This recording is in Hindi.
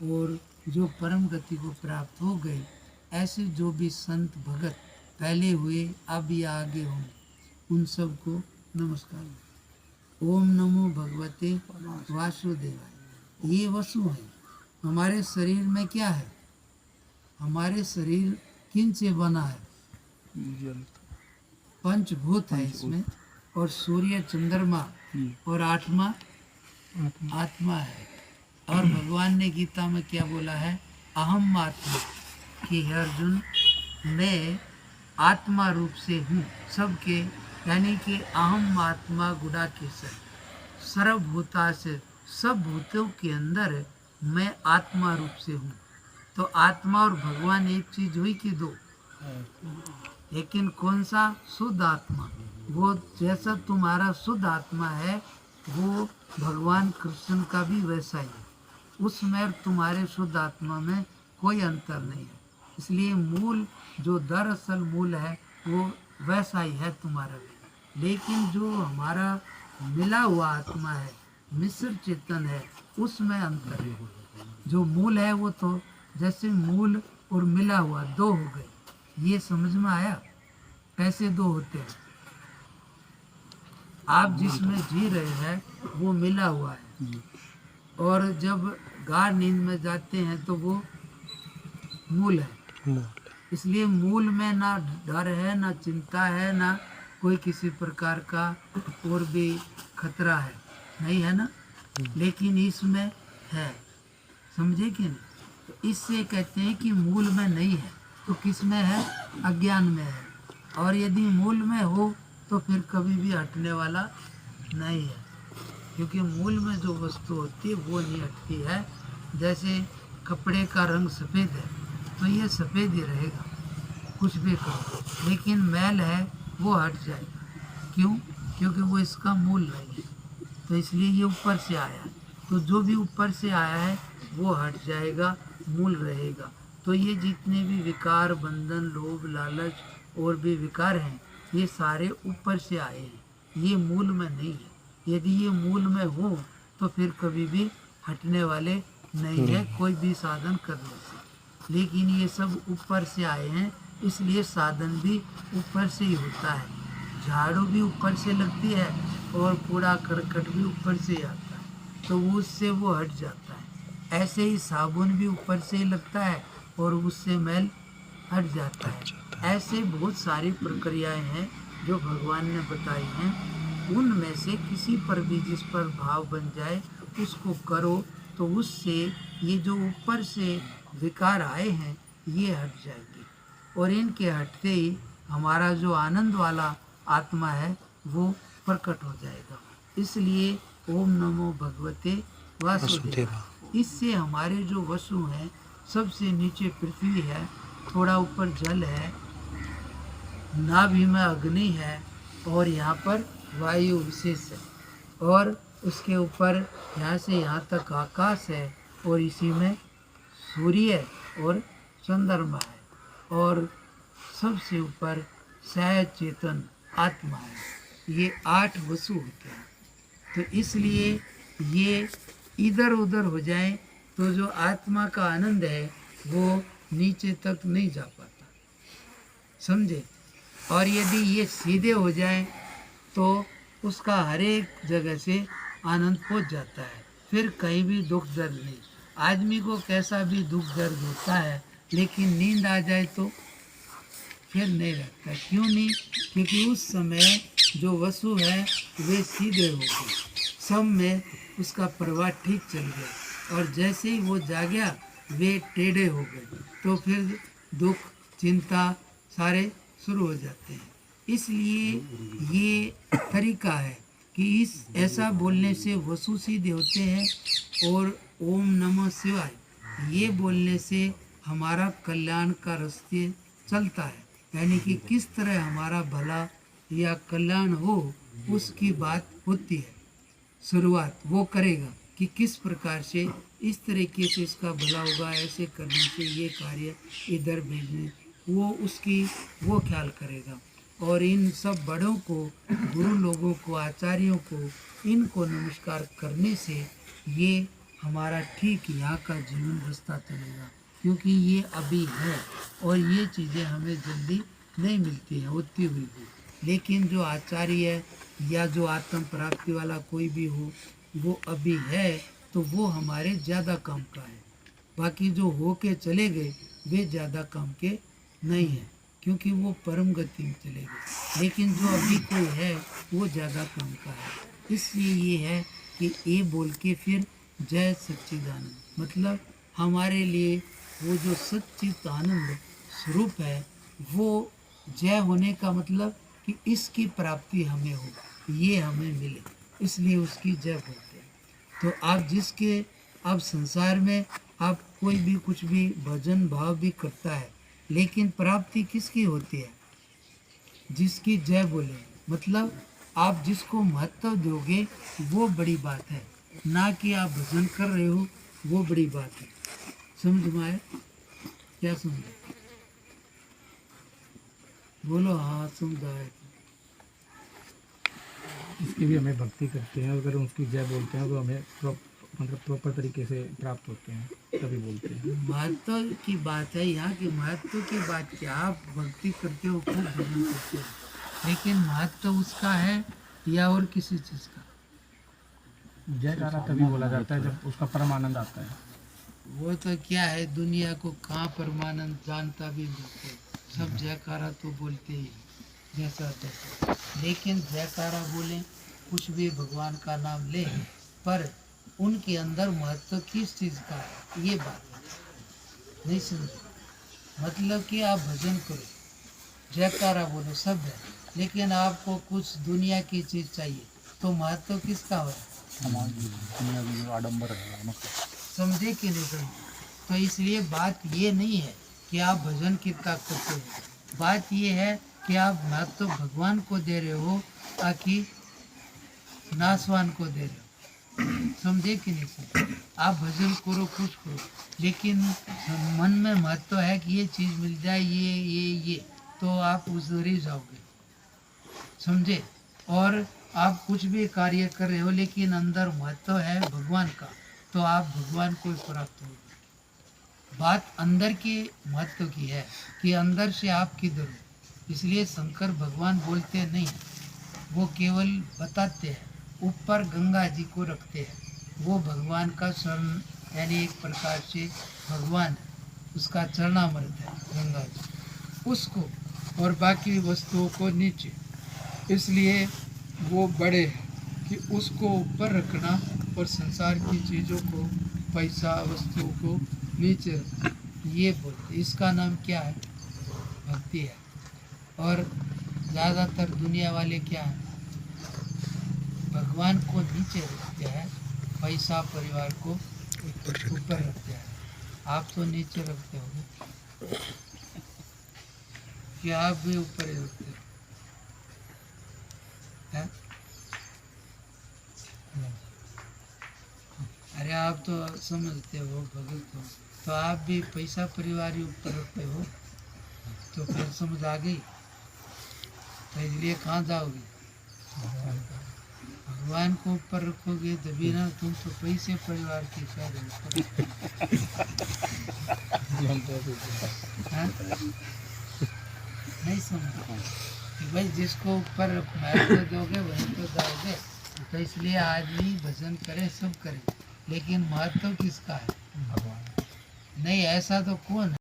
और जो परम गति को प्राप्त हो गए, ऐसे जो भी संत भगत पहले हुए अब या आगे होंगे, उन सबको नमस्कार। ओम नमो भगवते वासुदेवाय। ये वसु है। हमारे शरीर में क्या है? हमारे शरीर किन से बना है? पंचभूत है इसमें, और सूर्य, चंद्रमा और आत्मा आत्मा है। और भगवान ने गीता में क्या बोला है? अहम आत्मा, कि हे अर्जुन, मैं आत्मा रूप से हूँ सबके, यानी कि अहम आत्मा गुडाकेशर, सर्वभूता से, सब भूतों के अंदर मैं आत्मा रूप से हूँ। तो आत्मा और भगवान एक चीज हुई कि दो? लेकिन कौन सा? शुद्ध आत्मा। वो जैसा तुम्हारा शुद्ध आत्मा है, वो भगवान कृष्ण का भी वैसा ही है। उसमें और तुम्हारे शुद्ध आत्मा में कोई अंतर नहीं है। इसलिए मूल जो दरअसल मूल है वो वैसा ही है तुम्हारा भी। लेकिन जो हमारा मिला हुआ आत्मा है, मिश्र चेतन है, उसमें अंतर है। जो मूल है वो तो जैसे मूल और मिला हुआ दो हो गए। ये समझ में आया कैसे दो होते हैं? आप जिसमें जी रहे हैं वो मिला हुआ है, और जब गाढ़ नींद में जाते हैं तो वो मूल है। इसलिए मूल में ना डर है, ना चिंता है, ना कोई किसी प्रकार का और भी खतरा है, नहीं है ना? लेकिन इसमें है, समझे कि नहीं? तो इससे कहते हैं कि मूल में नहीं है तो किस में है? अज्ञान में है। और यदि मूल में हो तो फिर कभी भी हटने वाला नहीं है, क्योंकि मूल में जो वस्तु होती है वो नहीं हटती है। जैसे कपड़े का रंग सफ़ेद है तो ये सफ़ेद ही रहेगा, कुछ भी करो, लेकिन मैल है वो हट जाएगा। क्यों? क्योंकि वो इसका मूल नहीं है। तो इसलिए ये ऊपर से आया है, तो जो भी ऊपर से आया है वो हट जाएगा, मूल रहेगा। तो ये जितने भी विकार, बंधन, लोभ, लालच और भी विकार हैं, ये सारे ऊपर से आए हैं, ये मूल में नहीं है। यदि ये मूल में हो तो फिर कभी भी हटने वाले नहीं है कोई भी साधन करने से। लेकिन ये सब ऊपर से आए हैं, इसलिए साधन भी ऊपर से ही होता है। झाड़ू भी ऊपर से लगती है और कूड़ा करकट भी ऊपर से ही आता है, तो उससे वो हट जाता है। ऐसे ही साबुन भी ऊपर से ही लगता है और उससे मैल हट जाता है। ऐसे बहुत सारी प्रक्रियाएं हैं जो भगवान ने बताई हैं। उनमें से किसी पर भी जिस पर भाव बन जाए उसको करो, तो उससे ये जो ऊपर से विकार आए हैं ये हट जाएंगे, और इनके हटते ही हमारा जो आनंद वाला आत्मा है वो प्रकट हो जाएगा। इसलिए ओम नमो भगवते वासुदेवाय। इससे हमारे जो वसु हैं, सबसे नीचे पृथ्वी है, थोड़ा ऊपर जल है, नाभि में अग्नि है, और यहाँ पर वायु विशेष है, और उसके ऊपर यहाँ से यहाँ तक आकाश है, और इसी में सूर्य और चंद्रमा है, और सबसे ऊपर सहज चेतन आत्मा है। ये 8 वसु होते हैं। तो इसलिए ये इधर उधर हो जाए तो जो आत्मा का आनंद है वो नीचे तक नहीं जा पाता, समझे? और यदि ये सीधे हो जाए तो उसका हर एक जगह से आनंद पहुंच जाता है, फिर कहीं भी दुख दर्द नहीं। आदमी को कैसा भी दुख दर्द होता है, लेकिन नींद आ जाए तो फिर नहीं रहता। क्यों नहीं? क्योंकि उस समय जो वसु है वे सीधे हो गए, सब में उसका प्रवाह ठीक चल गया, और जैसे ही वो जागया वे टेढ़े हो गए, तो फिर दुख, चिंता सारे शुरू हो जाते हैं। इसलिए ये तरीका है कि इस ऐसा बोलने से वसु सीधे होते हैं, और ओम नमः शिवाय ये बोलने से हमारा कल्याण का रास्ते चलता है। यानी कि किस तरह हमारा भला या कल्याण हो उसकी बात होती है। शुरुआत वो करेगा कि किस प्रकार से इस तरीके से इसका भला होगा, ऐसे करने से ये कार्य इधर भेजने, वो उसकी वो ख्याल करेगा। और इन सब बड़ों को, गुरु लोगों को, आचार्यों को, इनको नमस्कार करने से ये हमारा ठीक यहाँ का जीवन रास्ता चलेगा, क्योंकि ये अभी है और ये चीज़ें हमें जल्दी नहीं मिलती हैं होती हुई भी। लेकिन जो आचार्य है या जो आत्म प्राप्ति वाला कोई भी हो, वो अभी है तो वो हमारे ज़्यादा काम का है। बाकी जो हो के चले गए वे ज़्यादा काम के नहीं हैं, क्योंकि वो परम गति में चले गए। लेकिन जो अभी कोई है वो ज़्यादा काम का है। इसलिए ये है कि ए बोल के फिर जय सच्चिदानंद, मतलब हमारे लिए वो जो सच्चिदानंद स्वरूप है वो जय होने का मतलब कि इसकी प्राप्ति हमें हो, ये हमें मिले, इसलिए उसकी जय बोलते हैं। तो आप जिसके अब संसार में आप कोई भी कुछ भी भजन भाव भी करता है, लेकिन प्राप्ति किसकी होती है? जिसकी जय बोले, मतलब आप जिसको महत्व दोगे वो बड़ी बात है, ना कि आप भजन कर रहे हो वो बड़ी बात है। समझ में आया? क्या समझे? बोलो हाँ समझ आया। इसकी भी हमें भक्ति करते हैं, अगर उसकी जय बोलते हैं तो हमें मतलब प्रॉपर तरीके से प्राप्त होते हैं, तभी बोलते हैं। महत्व की बात है यहाँ की, महत्व की बात क्या, आप भक्ति करते हो, खूब भजन करते हो, लेकिन महत्व उसका है या और किसी चीज़ का? जयकारा तभी बोला जाता है जब उसका परम आनंद आता है। वो तो क्या है, दुनिया को कहाँ परमानंद जानता भी नहीं, सब जयकारा तो बोलते ही जैसा तैसा। लेकिन जयकारा बोले, कुछ भी भगवान का नाम ले, पर उनके अंदर महत्व किस चीज़ का है ये बात नहीं समझे। मतलब कि आप भजन करो, जयकारा बोलो, सब है, लेकिन आपको कुछ दुनिया की चीज़ चाहिए तो महत्व किसका हो? आडंबर है, समझे कि नहीं समझे? तो इसलिए बात ये नहीं है कि आप भजन कितना करते हो, बात ये है कि आप महत्व भगवान को दे रहे हो ताकि नासवान को दे रहे हो। समझे कि नहीं समझे? आप भजन करो, कुछ करो, लेकिन मन में महत्व है कि ये चीज़ मिल जाए, ये तो आप उस दर ही जाओगे। समझे? और आप कुछ भी कार्य कर रहे हो लेकिन अंदर महत्व है भगवान का, तो आप भगवान को प्राप्त होगे। बात अंदर के महत्व की है कि अंदर से आप किधर हो। इसलिए शंकर भगवान बोलते नहीं, वो केवल बताते हैं। ऊपर गंगा जी को रखते हैं, वो भगवान का शरण, यानी एक प्रकार से भगवान है, उसका चरणामृत है गंगा जी, उसको, और बाकी वस्तुओं को नीचे। इसलिए वो बड़े हैं कि उसको ऊपर रखना और संसार की चीज़ों को, पैसा वस्तुओं को नीचे रखना, ये बोलते। इसका नाम क्या है? भक्ति है। और ज़्यादातर दुनिया वाले क्या है, भगवान को नीचे रखते हैं, पैसा परिवार को ऊपर रखते हैं। आप तो नीचे रखते हो कि आप भी ऊपर ही रखते हो? है? अरे आप तो समझते हो, भगत हो, तो आप भी पैसा परिवार ही ऊपर रखते हो, तो फिर समझ आ गई। तो इसलिए कहाँ जाओगे? भगवान को ऊपर रखोगे तभी ना, तुम तो पैसे परिवार के कह रहे हो। नहीं समझो कि भाई जिसको ऊपर महत्व दोगे वहीं तो जाओगे। तो इसलिए आदमी भजन करे, सब करे, लेकिन महत्व किसका है? भगवान। नहीं, ऐसा तो कौन है?